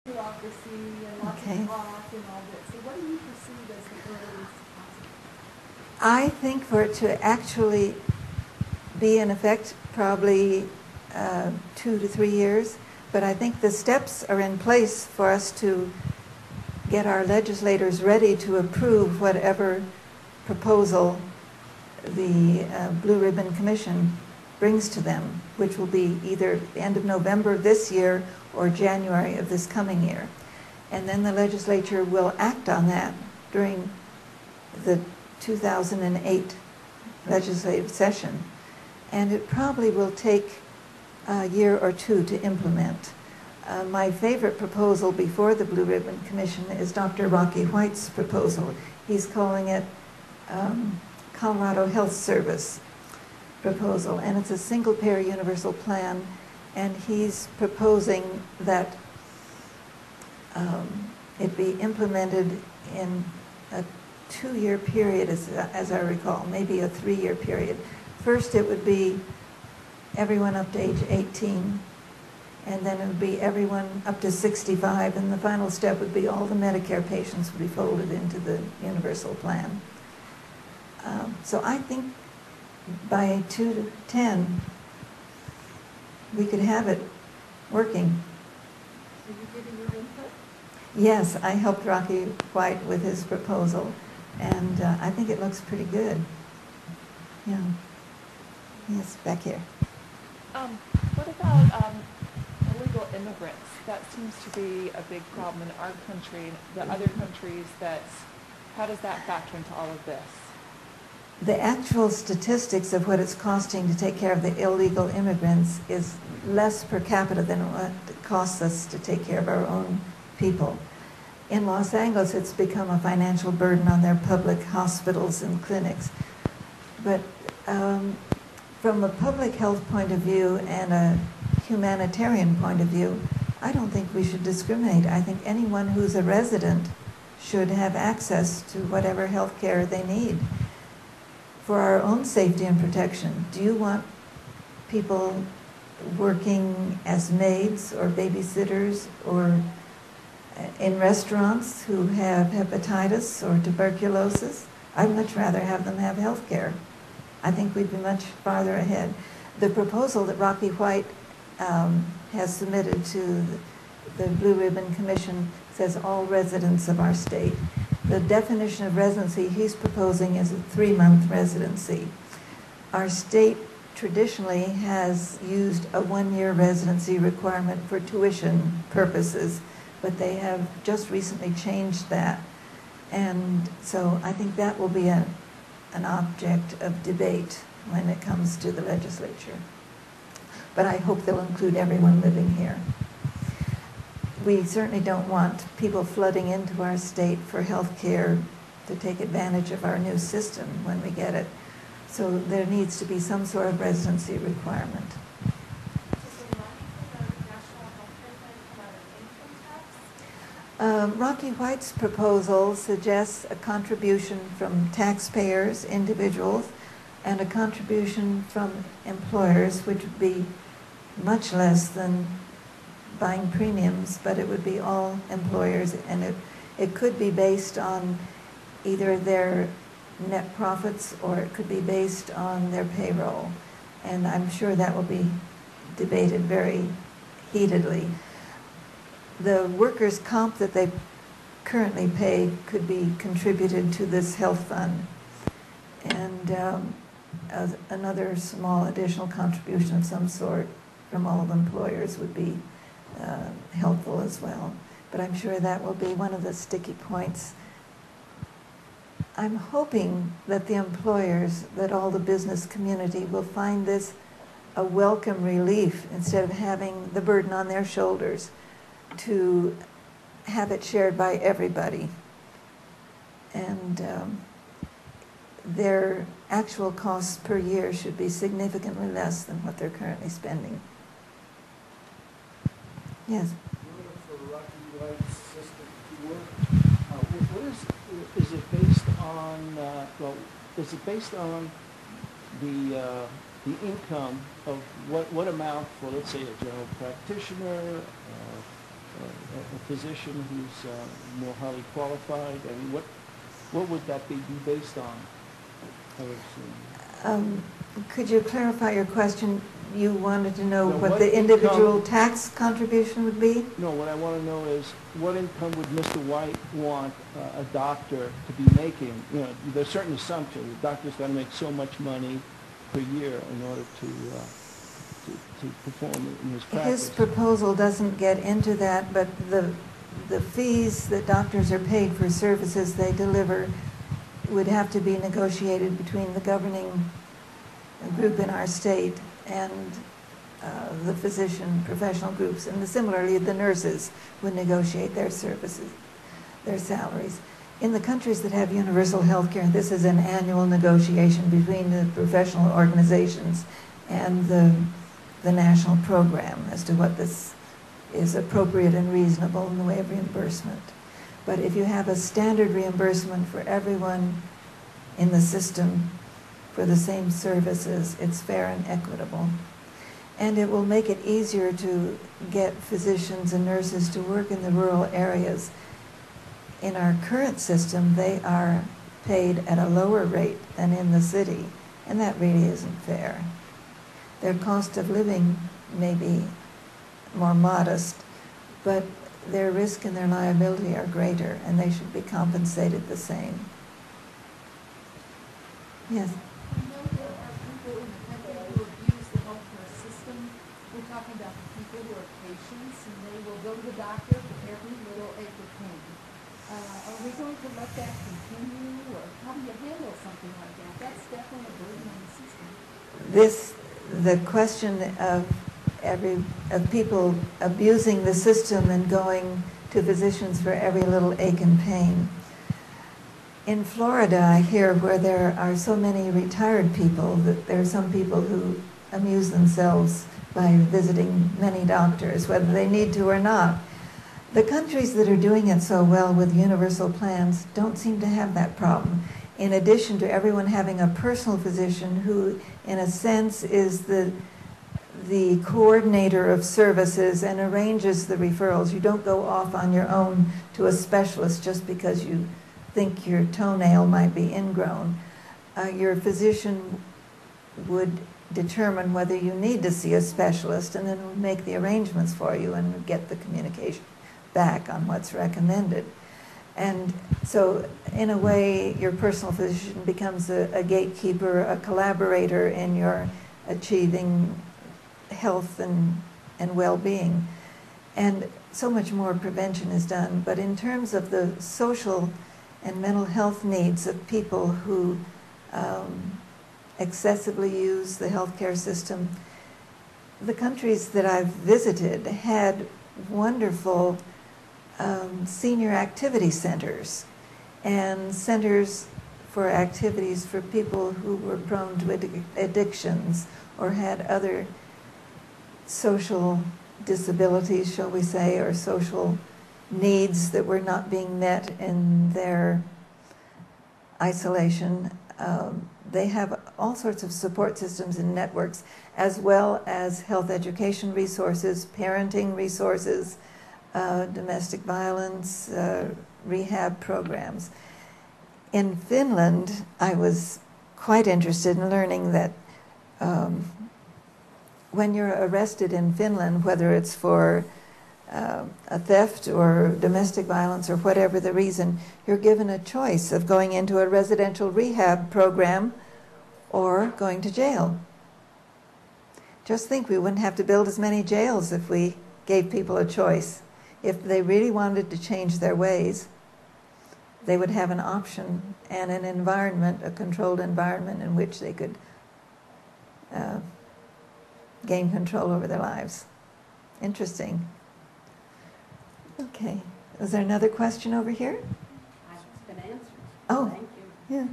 bureaucracy and lots Okay. of talk and all that. So what do you perceive as the earliest possible? I think for it to actually be in effect, probably 2 to 3 years. But I think the steps are in place for us to get our legislators ready to approve whatever proposal the Blue Ribbon Commission brings to them, which will be either the end of November this year or January of this coming year. And then the legislature will act on that during the 2008 legislative session. And it probably will take a year or two to implement. My favorite proposal before the Blue Ribbon Commission is Dr. Rocky White's proposal. He's calling it Colorado Health Service proposal, and it's a single-payer universal plan, and he's proposing that it be implemented in a 2-year period, as I recall, maybe a 3-year period. First, it would be everyone up to age 18, and then it would be everyone up to 65, and the final step would be all the Medicare patients would be folded into the universal plan. So I think by 2010, we could have it working. Are you giving your input? Yes, I helped Rocky White with his proposal, and I think it looks pretty good. Yeah. Yes, back here. What about illegal immigrants? That seems to be a big problem in our country. The other countries, how does that factor into all of this? The actual statistics of what it's costing to take care of the illegal immigrants is less per capita than what it costs us to take care of our own people. In Los Angeles, it's become a financial burden on their public hospitals and clinics. But from a public health point of view and a humanitarian point of view, I don't think we should discriminate. I think anyone who's a resident should have access to whatever health care they need for our own safety and protection. Do you want people working as maids or babysitters or in restaurants who have hepatitis or tuberculosis? I'd much rather have them have health care. I think we'd be much farther ahead. The proposal that Rocky White has submitted to the Blue Ribbon Commission says all residents of our state. The definition of residency he's proposing is a 3-month residency. Our state traditionally has used a 1-year residency requirement for tuition purposes, but they have just recently changed that. And so I think that will be an object of debate when it comes to the legislature. But I hope they'll include everyone living here. We certainly don't want people flooding into our state for health care to take advantage of our new system when we get it. So there needs to be some sort of residency requirement. Rocky White's proposal suggests a contribution from taxpayers, individuals, and a contribution from employers, which would be much less than buying premiums, but it would be all employers, and it could be based on either their net profits or it could be based on their payroll. And I'm sure that will be debated very heatedly. The workers' comp that they currently pay could be contributed to this health fund. And another small additional contribution of some sort from all employers would be helpful as well. But I'm sure that will be one of the sticky points. I'm hoping that the employers, that all the business community will find this a welcome relief instead of having the burden on their shoulders to have it shared by everybody. And their actual costs per year should be significantly less than what they're currently spending. Yes. For Rocky White's system to work, is it based on? Is it based on the income of what amount for, let's say, a general practitioner, a physician who's more highly qualified? I mean, what would that be based on? I would assume. Could you clarify your question? You wanted to know Now, what what the individual income- tax contribution would be? No, what I want to know is, what income would Mr. White want a doctor to be making? You know, there's certain assumptions. The doctor's got to make so much money per year in order to perform in his practice. His proposal doesn't get into that, but the fees that doctors are paid for services they deliver would have to be negotiated between the governing group in our state and the physician professional groups, and similarly the nurses would negotiate their services, their salaries. In the countries that have universal health care, this is an annual negotiation between the professional organizations and the national program as to what this is appropriate and reasonable in the way of reimbursement. But if you have a standard reimbursement for everyone in the system for the same services, it's fair and equitable. And it will make it easier to get physicians and nurses to work in the rural areas. In our current system, they are paid at a lower rate than in the city, and that really isn't fair. Their cost of living may be more modest, but their risk and their liability are greater, and they should be compensated the same. Yes? I know there are people in the country who abuse the healthcare system. We're talking about the people who are patients, and they will go to the doctor for every little ache of pain. Are we going to let that continue, or how do you handle something like that? That's definitely a burden on the system. The question of people abusing the system and going to physicians for every little ache and pain. In Florida, I hear where there are so many retired people that there are some people who amuse themselves by visiting many doctors, whether they need to or not. The countries that are doing it so well with universal plans don't seem to have that problem. In addition to everyone having a personal physician who, in a sense, is the coordinator of services and arranges the referrals. You don't go off on your own to a specialist just because you think your toenail might be ingrown. Your physician would determine whether you need to see a specialist and then would make the arrangements for you and would get the communication back on what's recommended. And so, in a way, your personal physician becomes a gatekeeper, a collaborator in your achieving health and well-being. And so much more prevention is done. But in terms of the social and mental health needs of people who excessively use the healthcare system, the countries that I've visited had wonderful senior activity centers and centers for activities for people who were prone to addictions or had other social disabilities, shall we say, or social needs that were not being met in their isolation. They have all sorts of support systems and networks, as well as health education resources, parenting resources, domestic violence, rehab programs. In Finland, I was quite interested in learning that when you're arrested in Finland, whether it's for a theft or domestic violence or whatever the reason, you're given a choice of going into a residential rehab program or going to jail. Just think, we wouldn't have to build as many jails if we gave people a choice. If they really wanted to change their ways, they would have an option and an environment, a controlled environment in which they could gain control over their lives. Interesting. Okay. Is there another question over here? It's been answered. Oh. Thank you. Yeah.